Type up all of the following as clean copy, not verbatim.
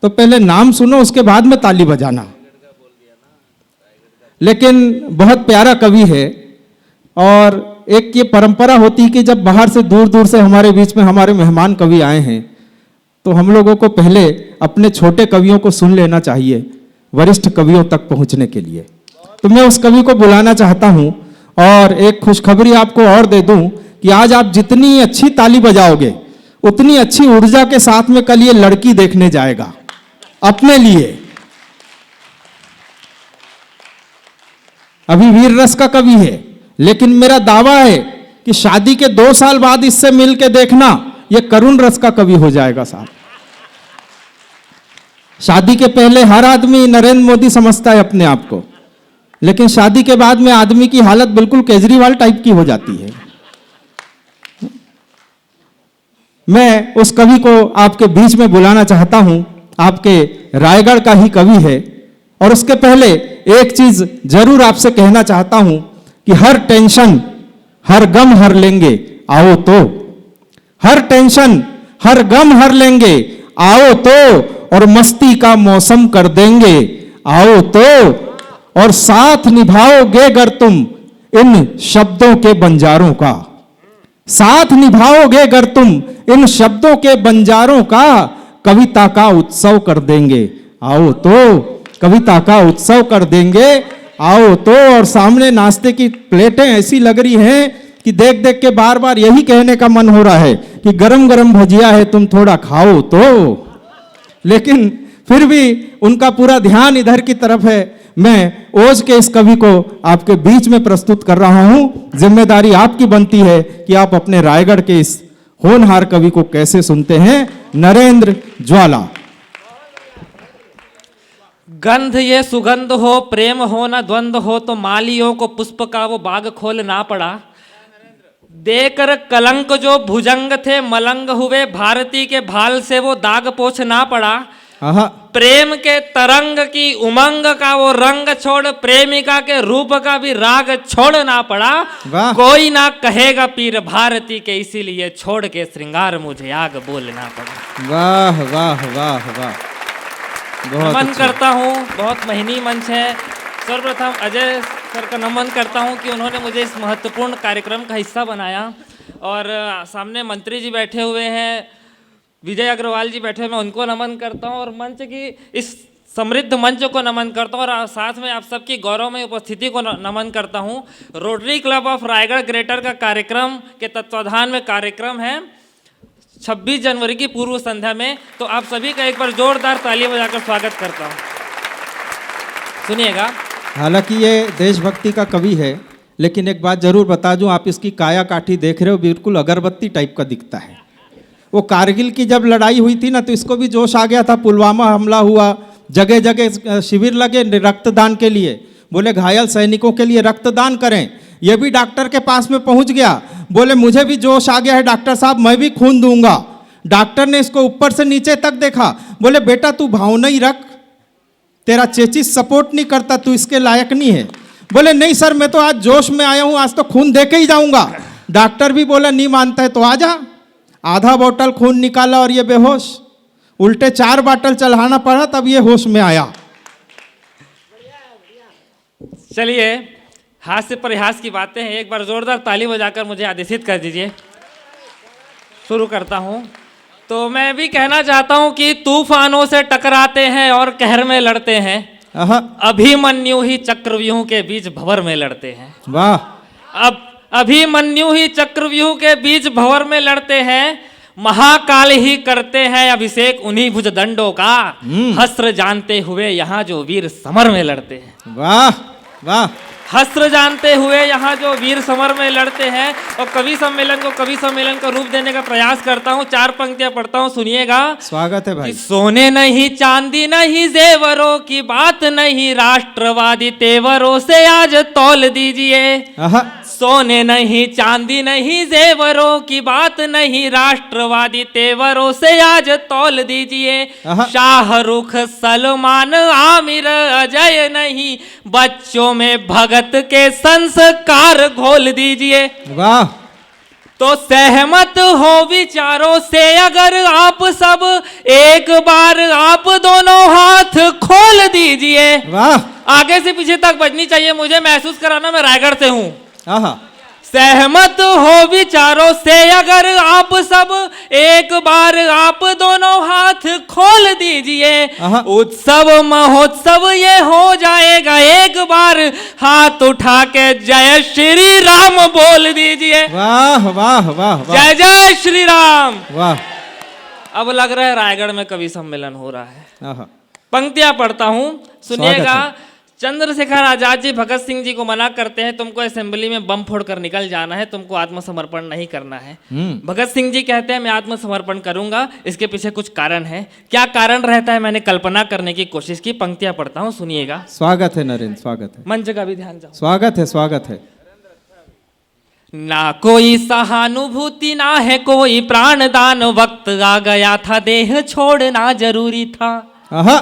तो पहले नाम सुनो, उसके बाद में ताली बजाना। लेकिन बहुत प्यारा कवि है, और एक ये परंपरा होती है कि जब बाहर से दूर दूर से हमारे बीच में हमारे मेहमान कवि आए हैं, तो हम लोगों को पहले अपने छोटे कवियों को सुन लेना चाहिए वरिष्ठ कवियों तक पहुंचने के लिए। तो मैं उस कवि को बुलाना चाहता हूं, और एक खुशखबरी आपको और दे दूं कि आज आप जितनी अच्छी ताली बजाओगे उतनी अच्छी ऊर्जा के साथ में कल ये लड़की देखने जाएगा अपने लिए। अभी वीर रस का कवि है, लेकिन मेरा दावा है कि शादी के 2 साल बाद इससे मिल के देखना, यह करुण रस का कवि हो जाएगा साहब। शादी के पहले हर आदमी नरेंद्र मोदी समझता है अपने आप को, लेकिन शादी के बाद में आदमी की हालत बिल्कुल केजरीवाल टाइप की हो जाती है। मैं उस कवि को आपके बीच में बुलाना चाहता हूं, आपके रायगढ़ का ही कवि है। और उसके पहले एक चीज जरूर आपसे कहना चाहता हूं कि हर टेंशन हर गम हर लेंगे आओ तो, हर टेंशन हर गम हर लेंगे आओ तो, और मस्ती का मौसम कर देंगे आओ तो, और साथ निभाओगे अगर तुम इन शब्दों के बंजारों का, साथ निभाओगे अगर तुम इन शब्दों के बंजारों का, कविता का उत्सव कर देंगे आओ तो, कविता का उत्सव कर देंगे आओ तो। और सामने नाश्ते की प्लेटें ऐसी लग रही हैं कि देख देख के बार बार यही कहने का मन हो रहा है कि गरम गरम भजिया है, तुम थोड़ा खाओ तो। लेकिन फिर भी उनका पूरा ध्यान इधर की तरफ है। मैं ओज के इस कवि को आपके बीच में प्रस्तुत कर रहा हूं। जिम्मेदारी आपकी बनती है कि आप अपने रायगढ़ के इस होनहार कवि को कैसे सुनते हैं। नरेंद्र ज्वाला। गंध ये सुगंध हो, प्रेम हो न द्वंद्व हो, तो मालियों को पुष्प का वो बाग खोल ना पड़ा। देकर कलंक जो भुजंग थे मलंग हुए, भारती के भाल से वो दाग पोछ ना पड़ा। प्रेम के तरंग की उमंग का वो रंग छोड़, प्रेमिका के रूप का भी राग छोड़ना पड़ा। कोई ना कहेगा पीर भारती के, इसीलिए छोड़ के श्रृंगार मुझे आग बोलना पड़ा। वाह वाह वाह वाह, नमन करता हूँ, बहुत महीनी मंच है। सर्वप्रथम अजय सर का नमन करता हूँ कि उन्होंने मुझे इस महत्वपूर्ण कार्यक्रम का हिस्सा बनाया। और सामने मंत्री जी बैठे हुए हैं, विजय अग्रवाल जी बैठे हुए, मैं उनको नमन करता हूँ। और मंच की इस समृद्ध मंच को नमन करता हूँ, और साथ में आप सबकी गौरवमय उपस्थिति को नमन करता हूँ। Rotary club of Raigarh greater का कार्यक्रम के तत्वाधान में कार्यक्रम है 26 जनवरी की पूर्व संध्या में। तो आप सभी का एक बार जोरदार ताली बजाकर स्वागत करता हूँ। सुनिएगा। हालांकि ये देशभक्ति का कवि है, लेकिन एक बात जरूर बता दूं, आप इसकी काया काठी देख रहे हो, बिल्कुल अगरबत्ती टाइप का दिखता है। वो कारगिल की जब लड़ाई हुई थी ना, तो इसको भी जोश आ गया था। पुलवामा हमला हुआ, जगह जगह शिविर लगे रक्तदान के लिए, बोले घायल सैनिकों के लिए रक्तदान करें। ये भी डॉक्टर के पास में पहुंच गया, बोले मुझे भी जोश आ गया है डॉक्टर साहब, मैं भी खून दूंगा। डॉक्टर ने इसको ऊपर से नीचे तक देखा, बोले बेटा तू भावना ही रख, तेरा चेचिस सपोर्ट नहीं करता, तू इसके लायक नहीं है। बोले नहीं सर, मैं तो आज जोश में आया हूं, आज तो खून दे के ही जाऊंगा। डॉक्टर भी बोला नहीं मानता है तो आ जा। आधा बोतल खून निकाला और ये बेहोश, उल्टे 4 बोतल चढ़ाना पड़ा, तब ये होश में आया। चलिए, हास्य परिहास की बातें हैं, एक बार जोरदार ताली बजाकर मुझे आदेशित कर दीजिए। शुरू करता हूं। तो मैं भी कहना चाहता हूं कि तूफानों से टकराते हैं और कहर में लड़ते हैं, अभिमन्यु ही चक्रव्यूह के बीच भंवर में लड़ते हैं। वाह। अब अभिमन्यु ही चक्रव्यूह के बीच भंवर में लड़ते हैं, महाकाल ही करते हैं अभिषेक उन्हीं भुजदंडों का, हस्त्र जानते हुए यहाँ जो वीर समर में लड़ते हैं। वाह वाह। हस्त्र जानते हुए यहाँ जो वीर समर में लड़ते हैं। और कवि सम्मेलन को कवि सम्मेलन का रूप देने का प्रयास करता हूँ। 4 पंक्तियां पढ़ता हूँ, सुनिएगा। स्वागत है भाई। सोने नहीं चांदी नहीं जेवरों की बात नहीं, राष्ट्रवादी तेवरों से आज तौल दीजिए। सोने नहीं चांदी नहीं जेवरों की बात नहीं, राष्ट्रवादी तेवरों से आज तौल दीजिए। शाहरुख सलमान आमिर अजय नहीं, बच्चों में भगत के संस्कार घोल दीजिए। वाह। तो सहमत हो विचारों से अगर आप सब, एक बार आप दोनों हाथ खोल दीजिए। वाह। आगे से पीछे तक बजनी चाहिए, मुझे महसूस कराना मैं रायगढ़ से हूं। आहा। सहमत हो विचारों से अगर आप सब, एक बार आप दोनों हाथ खोल दीजिए। आहा। उत्सव महोत्सव ये हो जाएगा, एक बार हाथ उठा के जय श्री राम बोल दीजिए। वाह वाह वाह वाह। जय जय श्री राम। वाह। अब लग रहा है रायगढ़ में कवि सम्मेलन हो रहा है। आहा। पंक्तियां पढ़ता हूं, सुनिएगा। स्वागत चंद्रशेखर आजाद जी भगत सिंह जी को मना करते हैं, तुमको असेंबली में बम फोड़कर निकल जाना है, तुमको आत्मसमर्पण नहीं करना है। भगत सिंह जी कहते हैं मैं आत्मसमर्पण करूंगा, इसके पीछे कुछ कारण है। क्या कारण रहता है मैंने कल्पना करने की कोशिश की। पंक्तियां पढ़ता हूं, सुनिएगा। स्वागत है नरेंद्र, स्वागत है। मंच का भी ध्यान जाओ। स्वागत है, स्वागत है। ना कोई सहानुभूति ना है कोई प्राणदान, वक्त आ गया था देह छोड़ना जरूरी था। आहा।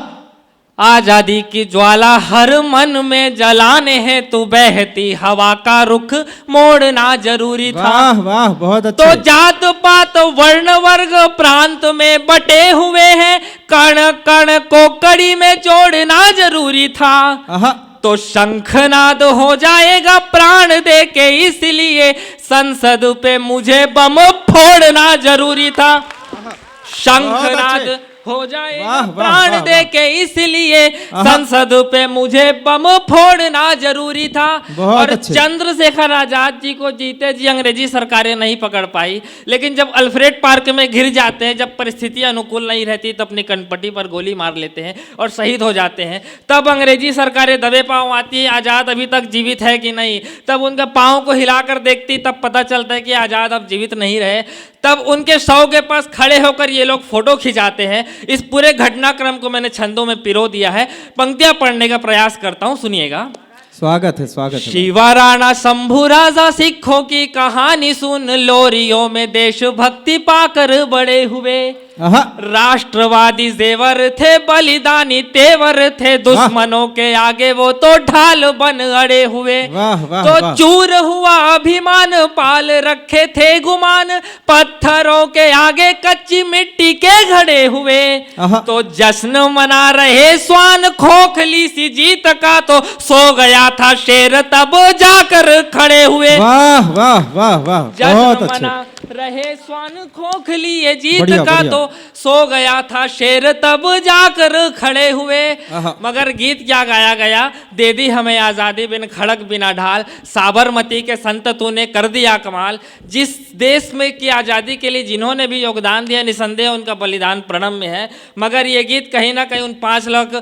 आजादी की ज्वाला हर मन में जलाने हैं, तू बहती हवा का रुख मोड़ना जरूरी था। वाह वाह, बहुत तो अच्छा। जात पात वर्ण वर्ग प्रांत में बटे हुए हैं, कण कण को कड़ी में जोड़ना जरूरी था। आहा। तो शंखनाद हो जाएगा प्राण दे के, इसलिए संसद पे मुझे बम फोड़ना जरूरी था। शंखनाद हो जाएगा वाह, वाह, प्राण वाह, दे के, इसलिए संसद पे मुझे बम फोड़ना जरूरी था। बहुत और अच्छे। चंद्रशेखर आजाद जी को जीते जी अंग्रेजी सरकारें नहीं पकड़ पाई, लेकिन जब अल्फ्रेड पार्क में घिर जाते हैं, जब परिस्थिति अनुकूल नहीं रहती, तब अपनी कनपट्टी पर गोली मार लेते हैं और शहीद हो जाते हैं। तब अंग्रेजी सरकारें दबे पांव आती है, आजाद अभी तक जीवित है कि नहीं। तब उनके पांव को हिलाकर देखती, तब पता चलता है कि आजाद अब जीवित नहीं रहे। तब उनके शव के पास खड़े होकर ये लोग फोटो खिंचाते हैं। इस पूरे घटनाक्रम को मैंने छंदों में पिरो दिया है, पंक्तियां पढ़ने का प्रयास करता हूं, सुनिएगा। स्वागत है, स्वागत है। शिवा राणा शंभू राजा सिखों की कहानी सुन, लोरियों में देशभक्ति पाकर बड़े हुए। आहा। राष्ट्रवादी जेवर थे, बलिदानी तेवर थे, दुश्मनों के आगे वो तो ढाल बन अड़े हुए। वाह वाह तो वाह। चूर हुआ अभिमान, पाल रखे थे गुमान, पत्थरों के आगे कच्ची मिट्टी के घड़े हुए। आहा। तो जश्न मना रहे स्वान, खोखली सी जीत का तो सो गया था शेर, तब जाकर खड़े हुए। वाह वाह वाह वाह, बहुत जश्न अच्छे। मना रहे स्वान, खोखली ये जीत बढ़िया, का बढ़िया। तो सो गया था शेर, तब जाकर खड़े हुए। आहा। मगर गीत क्या गाया गया। दे दी हमें आजादी बिन खड़क बिना ढाल, साबरमती के संत तूने कर दिया कमाल। जिस देश में की आजादी के लिए जिन्होंने भी योगदान दिया, निसंदेह उनका बलिदान प्रणम्य है। मगर ये गीत कहीं ना कहीं उन 5 लाख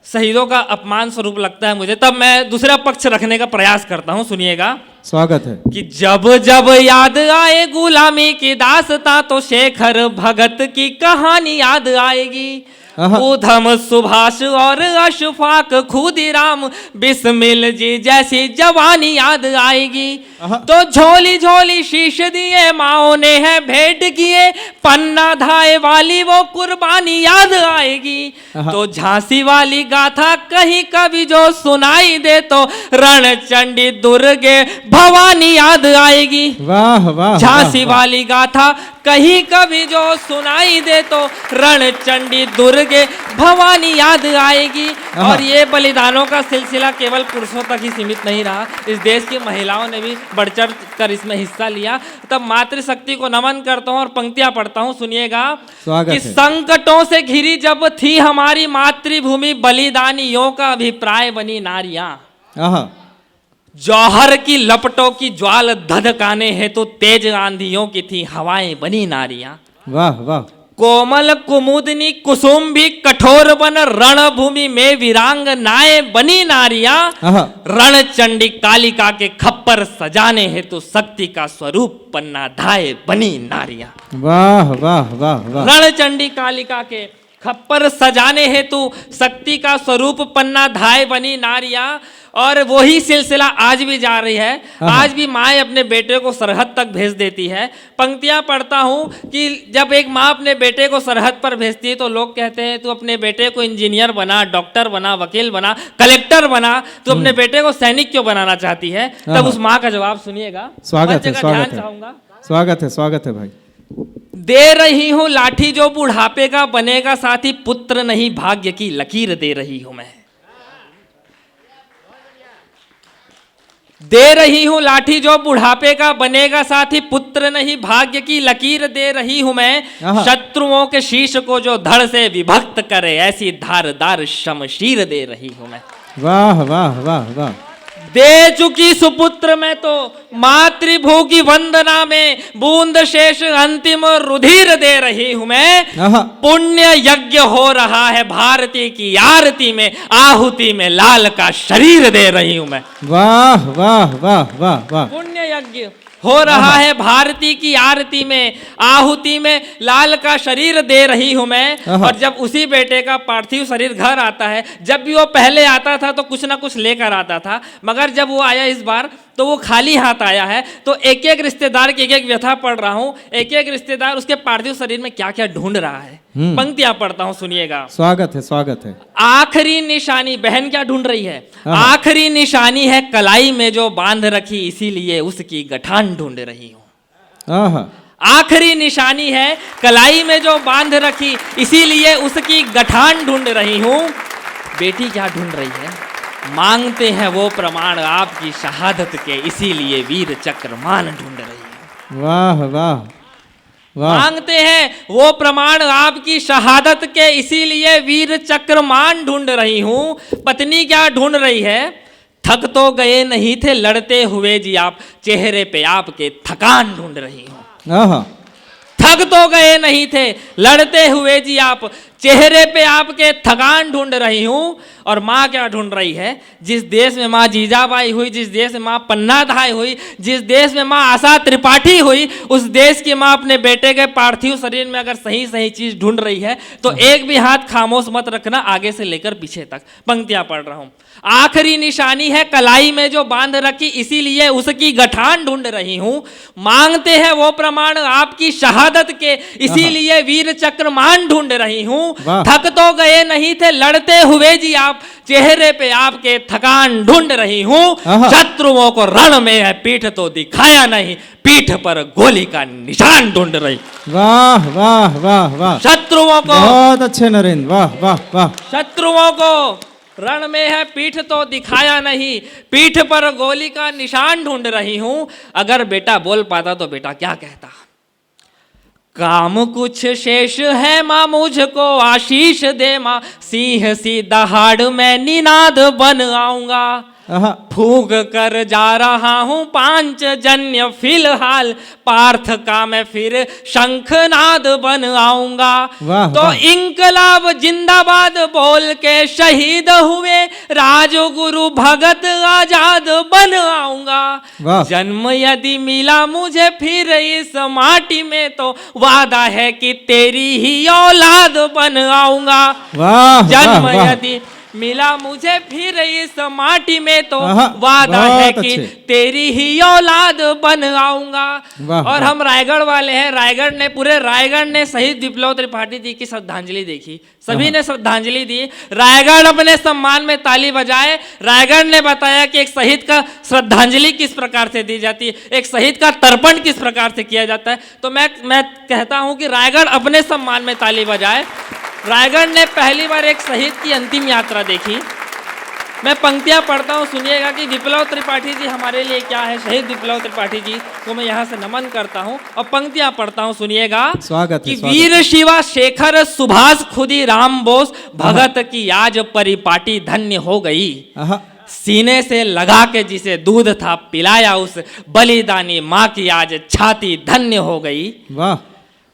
शहीदों का अपमान स्वरूप लगता है मुझे। तब मैं दूसरा पक्ष रखने का प्रयास करता हूं, सुनिएगा। स्वागत है। कि जब जब याद आए गुलामी की दास्तां, तो शेखर भगत की कहानी याद आएगी। आहा। ऊधम सुभाष और अशफाक खुदीराम बिस्मिल जी जैसी जवानी याद आएगी। आहा। तो झोली झोली शीश दिए माओ ने है भेंट किए, पन्ना धाए वाली वो कुर्बानी याद आएगी। आहा। तो झांसी वाली गाथा कहीं कभी जो सुनाई दे, तो रणचंडी दुर्गे भवानी याद आएगी। वाह वाह। झांसी वाह, वाह। वाली गाथा कहीं कभी जो सुनाई दे, तो रणचंडी दुर्गे भवानी याद आएगी। आहा। और ये बलिदानों का सिलसिला केवल पुरुषों तक ही सीमित नहीं रहा, इस देश की महिलाओं ने भी बढ़ चढ़ कर इसमें हिस्सा लिया। तब मातृशक्ति को नमन करता हूँ और पंक्तियां पढ़ता हूँ, सुनिएगा। स्वागत कि है। संकटों से घिरी जब थी हमारी मातृभूमि, बलिदानियों का अभिप्राय बनी नारियां। आहा। जौहर की लपटों की ज्वाल धधकाने हैं, तो तेज आंधियों की थी हवाएं बनी नारियां। वाह वाह। कोमल कुमुदनी कुसुम भी कठोर बन, रणभूमि में वीरांगनाएं बनी नारियां। आहा। रणचंडी कालिका के खप्पर सजाने हैं, तो शक्ति का स्वरूप पन्ना धाए बनी नारियां। वाह वाह वाह वाह। रणचंडी कालिका के खप्पर सजाने हेतु शक्ति का स्वरूप पन्ना धाए बनी नारियां। और वही सिलसिला आज भी जा रही है। आज भी माँ अपने बेटे को सरहद तक भेज देती है। पंक्तियां पढ़ता हूं कि जब एक माँ अपने बेटे को सरहद पर भेजती है, तो लोग कहते हैं तू अपने बेटे को इंजीनियर बना, डॉक्टर बना, वकील बना, कलेक्टर बना, तू अपने बेटे को सैनिक क्यों बनाना चाहती है। तब उस माँ का जवाब सुनिएगा। स्वागत है, ध्यान स्वागत है। चाहूंगा। स्वागत है भाई। दे रही हूं लाठी जो बुढ़ापे का बनेगा साथी, पुत्र नहीं भाग्य की लकीर दे रही हूं मैं। दे रही हूं लाठी जो बुढ़ापे का बनेगा साथी, पुत्र नहीं भाग्य की लकीर दे रही हूं मैं। शत्रुओं के शीश को जो धड़ से विभक्त करे, ऐसी धारदार शमशीर दे रही हूं मैं। वाह वाह वाह वाह। दे चुकी सुपुत्र में तो मातृभू की वंदना में, बूंद शेष अंतिम रुधिर दे रही हूं मैं। पुण्य यज्ञ हो रहा है भारती की आरती में, आहुति में लाल का शरीर दे रही हूं मैं। वाह वाह वाह वाह वाह। पुण्य यज्ञ हो रहा है भारती की आरती में, आहुति में लाल का शरीर दे रही हूं मैं। और जब उसी बेटे का पार्थिव शरीर घर आता है, जब भी वो पहले आता था तो कुछ ना कुछ लेकर आता था, मगर जब वो आया इस बार तो वो खाली हाथ आया है। तो एक एक रिश्तेदार की एक एक व्यथा पढ़ रहा हूं, एक एक रिश्तेदार उसके पार्थिव शरीर में क्या क्या ढूंढ रहा है। पंक्तियां पढ़ता हूं, सुनिएगा। स्वागत है। आखिरी निशानी, बहन क्या ढूंढ रही है? आखिरी निशानी है कलाई में जो बांध रखी, इसीलिए उसकी गठान ढूंढ रही हूं। आखिरी निशानी है कलाई में जो बांध रखी, इसीलिए उसकी गठान ढूंढ रही हूं। बेटी क्या ढूंढ रही है? मांगते हैं वो प्रमाण आपकी शहादत के, इसीलिए वीर चक्रमान ढूंढ रही है। वाह वाह वाह। मांगते हैं वो प्रमाण आपकी शहादत के, इसीलिए वीर चक्रमान ढूंढ रही हूं। पत्नी क्या ढूंढ रही है? थक तो गए नहीं थे लड़ते हुए जी आप, चेहरे पे आपके थकान ढूंढ रही हूं। थक तो गए नहीं थे लड़ते हुए जी आप, चेहरे पे आपके थकान ढूंढ रही हूं। और माँ क्या ढूंढ रही है? जिस देश में माँ जीजाबाई हुई, जिस देश में माँ पन्ना धाय हुई, जिस देश में माँ आशा त्रिपाठी हुई, उस देश की माँ अपने बेटे के पार्थिव शरीर में अगर सही सही चीज ढूंढ रही है तो एक भी हाथ खामोश मत रखना, आगे से लेकर पीछे तक। पंक्तियां पढ़ रहा हूं। आखिरी निशानी है कलाई में जो बांध रखी, इसीलिए उसकी गठान ढूंढ रही हूं। मांगते हैं वो प्रमाण आपकी शहादत के, इसीलिए वीर चक्रमान ढूंढ रही हूं। थक तो गए नहीं थे लड़ते हुए जी आप, चेहरे पे आपके थकान ढूंढ रही हूं। शत्रुओं को रण में है पीठ तो दिखाया नहीं, पीठ पर गोली का निशान ढूंढ रही। वाह वाह वाह वाह। शत्रुओं को, बहुत अच्छे नरेंद्र, वाह वाह वाह। शत्रुओं को रण में है पीठ तो दिखाया नहीं, पीठ पर गोली का निशान ढूंढ रही हूं। अगर बेटा बोल पाता तो बेटा क्या कहता? काम कुछ शेष है माँ मुझको आशीष दे माँ, सिंह सी दहाड़ में निनाद बन आऊंगा। फूंक कर जा रहा हूं पांचजन्य, फिलहाल पार्थ का मैं फिर शंखनाद बन आऊंगा। तो इंकलाब जिंदाबाद बोल के शहीद हुए, राजगुरु भगत आजाद बन आऊंगा। जन्म यदि मिला मुझे फिर इस माटी में, तो वादा है कि तेरी ही औलाद बन आऊंगा। जन्म यदि मिला मुझे फिर इस माटी में, तो वादा है कि तेरी ही औलाद बन आऊंगा। और हम रायगढ़ वाले हैं, रायगढ़ ने, पूरे रायगढ़ ने शहीद विप्लव त्रिपाठी जी की श्रद्धांजलि देखी, सभी ने श्रद्धांजलि दी। रायगढ़ अपने सम्मान में ताली बजाए। रायगढ़ ने बताया कि एक शहीद का श्रद्धांजलि किस प्रकार से दी जाती है, एक शहीद का तर्पण किस प्रकार से किया जाता है। तो मैं कहता हूं कि रायगढ़ अपने सम्मान में ताली बजाए। रायगढ़ ने पहली बार एक शहीद की अंतिम यात्रा देखी। मैं पंक्तियां पढ़ता हूं, सुनिएगा कि विप्लव त्रिपाठी जी हमारे लिए क्या है। शहीद विप्लव त्रिपाठी जी को मैं यहाँ से नमन करता हूं और पंक्तियां पढ़ता हूं, सुनिएगा। कि वीर शिवा शेखर सुभाष खुदीराम बोस, भगत की आज परिपाटी धन्य हो गई। सीने से लगा के जिसे दूध था पिलाया, उस बलिदानी माँ की आज छाती धन्य हो गई। वाह।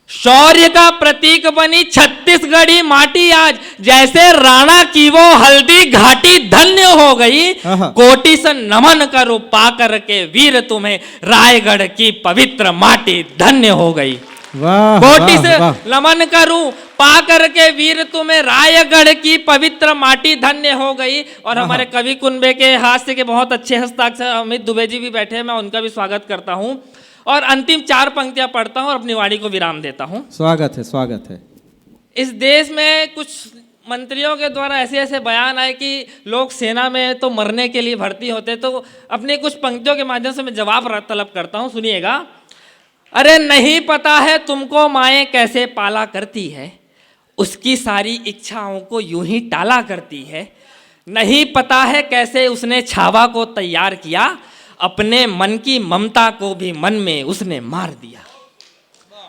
शौर्य का प्रतीक बनी छत्तीसगढ़ी माटी आज, जैसे राणा की वो हल्दी घाटी धन्य हो गई। कोटि से नमन करूं पा कर के वीर तुम्हें, रायगढ़ की पवित्र माटी धन्य हो गई। कोटि से नमन करूं पा कर के वीर तुम्हें, रायगढ़ की पवित्र माटी धन्य हो गई। और हमारे कवि कुनबे के हास्य के बहुत अच्छे हस्ताक्षर अमित दुबे जी भी बैठे हैं, मैं उनका भी स्वागत करता हूं। और अंतिम 4 पंक्तियां पढ़ता हूं और अपनी वाणी को विराम देता हूं। स्वागत है। इस देश में कुछ मंत्रियों के द्वारा ऐसे ऐसे बयान आए कि लोग सेना में तो मरने के लिए भर्ती होते, तो अपनी कुछ पंक्तियों के माध्यम से मैं जवाब तलब करता हूं, सुनिएगा। अरे नहीं पता है तुमको माएँ कैसे पाला करती है, उसकी सारी इच्छाओं को यूं ही टाला करती है। नहीं पता है कैसे उसने छावा को तैयार किया, अपने मन की ममता को भी मन में उसने मार दिया।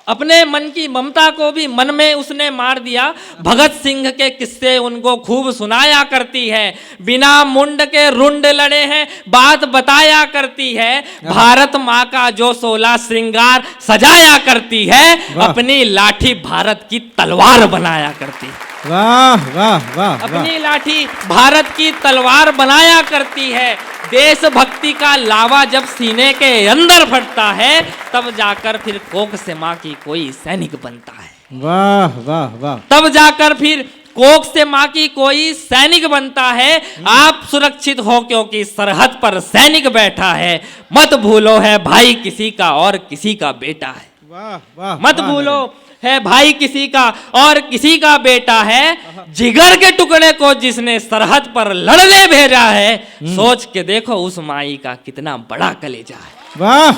अपने मन की ममता को भी मन में उसने मार दिया। भगत सिंह के किस्से उनको खूब सुनाया करती है, बिना मुंड के रुंड लड़े हैं बात बताया करती है। भारत माँ का जो 16 श्रृंगार सजाया करती है, अपनी लाठी भारत की तलवार बनाया करती है। वाह वाह वाह, अपनी लाठी भारत की तलवार बनाया करती है। देशभक्ति का लावा जब सीने के अंदर फटता है, तब जाकर फिर कोख से माँ की कोई सैनिक बनता है। वाह वाह वाह, तब जाकर फिर कोख से माँ की कोई सैनिक बनता है। आप सुरक्षित हो क्योंकि सरहद पर सैनिक बैठा है। मत भूलो है भाई किसी का और किसी का बेटा है। वाह वाह, मत भूलो है भाई किसी का और किसी का बेटा है। जिगर के टुकड़े को जिसने सरहद पर लड़ने भेजा है, सोच के देखो उस माई का कितना बड़ा कलेजा है। वाह,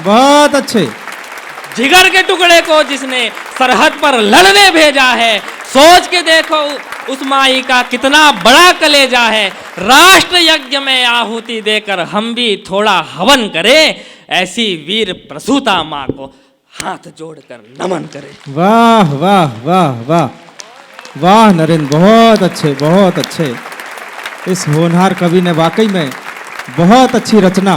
बहुत अच्छे। जिगर के टुकड़े को जिसने सरहद पर लड़ने भेजा है, सोच के देखो उस माई का कितना बड़ा कलेजा है। राष्ट्र यज्ञ में आहुति देकर हम भी थोड़ा हवन करें, ऐसी वीर प्रसूता माँ को हाथ जोड़कर नमन करें। वाह वाह वाह वाह वाह नरेंद्र, बहुत अच्छे बहुत अच्छे। इस होनहार कवि ने वाकई में बहुत अच्छी रचना,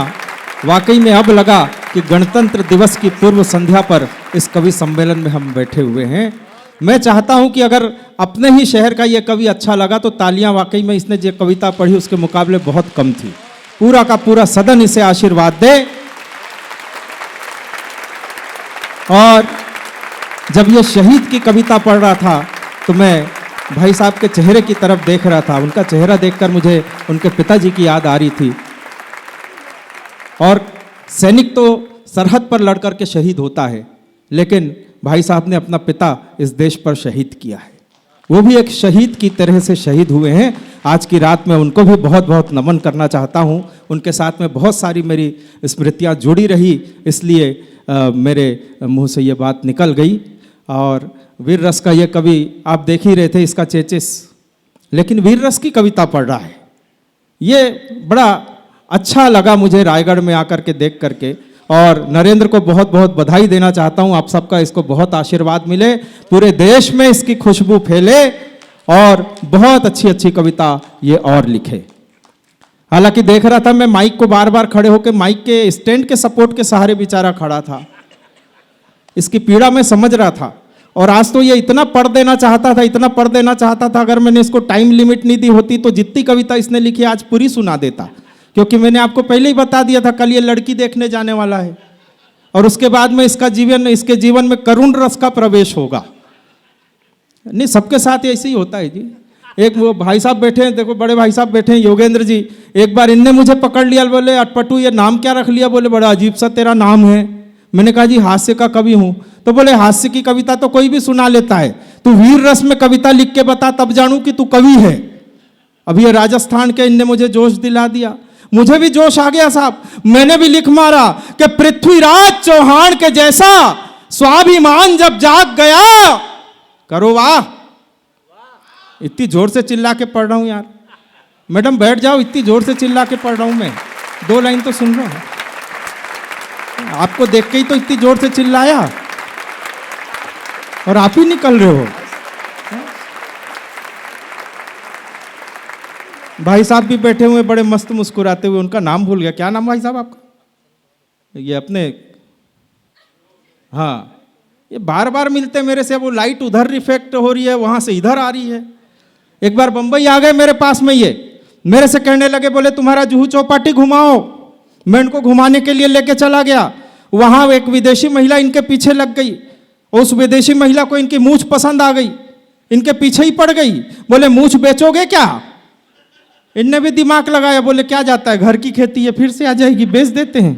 वाकई में अब लगा कि गणतंत्र दिवस की पूर्व संध्या पर इस कवि सम्मेलन में हम बैठे हुए हैं। मैं चाहता हूं कि अगर अपने ही शहर का ये कवि अच्छा लगा तो तालियां, वाकई में इसने जो कविता पढ़ी उसके मुकाबले बहुत कम थी। पूरा का पूरा सदन इसे आशीर्वाद दे। और जब ये शहीद की कविता पढ़ रहा था तो मैं भाई साहब के चेहरे की तरफ देख रहा था। उनका चेहरा देखकर मुझे उनके पिताजी की याद आ रही थी। और सैनिक तो सरहद पर लड़ कर के शहीद होता है, लेकिन भाई साहब ने अपना पिता इस देश पर शहीद किया है। वो भी एक शहीद की तरह से शहीद हुए हैं। आज की रात में उनको भी बहुत बहुत नमन करना चाहता हूँ। उनके साथ में बहुत सारी मेरी स्मृतियाँ जुड़ी रही, इसलिए मेरे मुंह से ये बात निकल गई। और वीर रस का ये कवि आप देख ही रहे थे, इसका चेचिस, लेकिन वीर रस की कविता पढ़ रहा है। ये बड़ा अच्छा लगा मुझे रायगढ़ में आकर के देख करके। और नरेंद्र को बहुत बहुत बधाई देना चाहता हूँ। आप सबका इसको बहुत आशीर्वाद मिले, पूरे देश में इसकी खुशबू फैले और बहुत अच्छी अच्छी कविता ये और लिखे। हालांकि देख रहा था मैं माइक को बार बार खड़े होकर माइक के स्टैंड के सपोर्ट के सहारे बेचारा खड़ा था। इसकी पीड़ा मैं समझ रहा था। और आज तो ये इतना पढ़ देना चाहता था, इतना पढ़ देना चाहता था। अगर मैंने इसको टाइम लिमिट नहीं दी होती तो जितनी कविता इसने लिखी आज पूरी सुना देता, क्योंकि मैंने आपको पहले ही बता दिया था कल ये लड़की देखने जाने वाला है और उसके बाद में इसके जीवन में करुण रस का प्रवेश होगा। नहीं, सबके साथ ऐसे ही होता है जी। एक वो भाई साहब बैठे हैं, देखो बड़े भाई साहब बैठे हैं योगेंद्र जी। एक बार इनने मुझे पकड़ लिया, बोले अटपटू ये नाम क्या रख लिया? बोले बड़ा अजीब सा तेरा नाम है। मैंने कहा जी हास्य का कवि हूँ। तो बोले हास्य की कविता तो कोई भी सुना लेता है, तू वीर रस में कविता लिख के बता तब जानूं कि तू कवि है। अभी ये राजस्थान के इनने मुझे जोश दिला दिया, मुझे भी जोश आ गया साहब। मैंने भी लिख मारा कि पृथ्वीराज चौहान के जैसा स्वाभिमान जब जाग गया। करो वाह। इतनी जोर से चिल्ला के पढ़ रहा हूं यार। मैडम बैठ जाओ, इतनी जोर से चिल्ला के पढ़ रहा हूं मैं। 2 लाइन तो सुन रहा हूं। आपको देख के ही तो इतनी जोर से चिल्लाया और आप ही निकल रहे हो। भाई साहब भी बैठे हुए बड़े मस्त मुस्कुराते हुए। उनका नाम भूल गया, क्या नाम भाई साहब आपका? ये अपने, हाँ, ये बार बार मिलते मेरे से। वो लाइट उधर रिफ्लेक्ट हो रही है, वहां से इधर आ रही है। एक बार बंबई आ गए मेरे पास में, ये मेरे से कहने लगे, बोले तुम्हारा जुहू चौपाटी घुमाओ। मैं इनको घुमाने के लिए लेके चला गया। वहां एक विदेशी महिला इनके पीछे लग गई। उस विदेशी महिला को इनकी मूछ पसंद आ गई, इनके पीछे ही पड़ गई। बोले मूछ बेचोगे क्या? इनने भी दिमाग लगाया, बोले क्या जाता है, घर की खेती है, फिर से आ जाएगी, बेच देते हैं।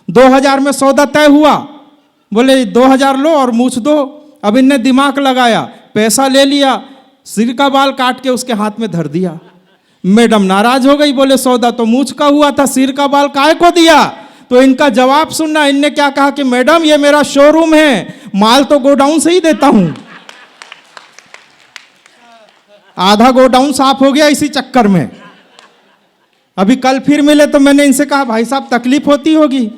2000 में सौदा तय हुआ। बोले 2000 लो और मूछ दो। अब इनने दिमाग लगाया, पैसा ले लिया, सिर का बाल काट के उसके हाथ में धर दिया। मैडम नाराज हो गई, बोले सौदा तो मूछ का हुआ था, सिर का बाल काहे को दिया? तो इनका जवाब सुनना। इनने क्या कहा कि मैडम ये मेरा शोरूम है, माल तो गोडाउन से ही देता हूं। आधा गोडाउन साफ हो गया इसी चक्कर में। अभी कल फिर मिले तो मैंने इनसे कहा भाई साहब तकलीफ होती होगी,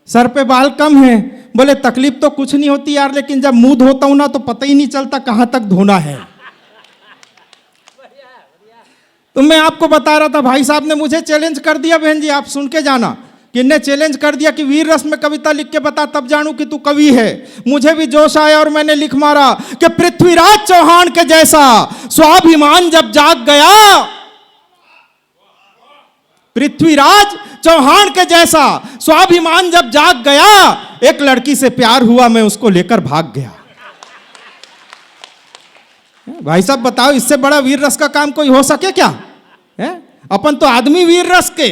सर पे बाल कम है। बोले तकलीफ तो कुछ नहीं होती यार, लेकिन जब मुंह धोता हूं ना तो पता ही नहीं चलता कहां तक धोना है। तो मैं आपको बता रहा था, भाई साहब ने मुझे चैलेंज कर दिया। बहन जी आप सुन के जाना कि इन्हें चैलेंज कर दिया कि वीर रस में कविता लिख के बता, तब जानू कि तू कवि है। मुझे भी जोश आया और मैंने लिख मारा कि पृथ्वीराज चौहान के जैसा स्वाभिमान जब जाग गया, पृथ्वीराज चौहान के जैसा स्वाभिमान जब जाग गया, एक लड़की से प्यार हुआ, मैं उसको लेकर भाग गया। भाई साहब बताओ, इससे बड़ा वीर रस का काम कोई हो सके क्या है? अपन तो आदमी वीर रस के।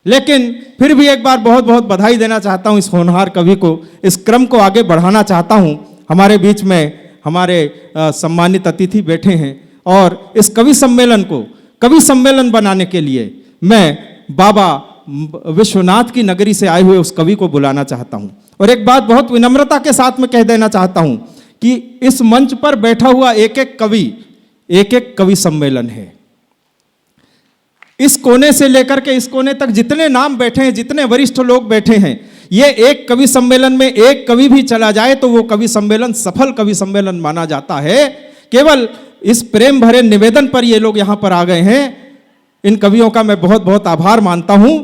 लेकिन फिर भी एक बार बहुत बहुत बधाई देना चाहता हूं इस होनहार कवि को, इस क्रम को आगे बढ़ाना चाहता हूं। हमारे बीच में हमारे सम्मानित अतिथि बैठे हैं और इस कवि सम्मेलन को कवि सम्मेलन बनाने के लिए मैं बाबा विश्वनाथ की नगरी से आए हुए उस कवि को बुलाना चाहता हूं। और एक बात बहुत विनम्रता के साथ में कह देना चाहता हूं कि इस मंच पर बैठा हुआ एक एक कवि सम्मेलन है। इस कोने से लेकर के इस कोने तक जितने नाम बैठे हैं, जितने वरिष्ठ लोग बैठे हैं, ये एक कवि सम्मेलन में एक कवि भी चला जाए तो वो कवि सम्मेलन सफल कवि सम्मेलन माना जाता है। केवल इस प्रेम भरे निवेदन पर ये लोग यहां पर आ गए हैं। इन कवियों का मैं बहुत बहुत आभार मानता हूं।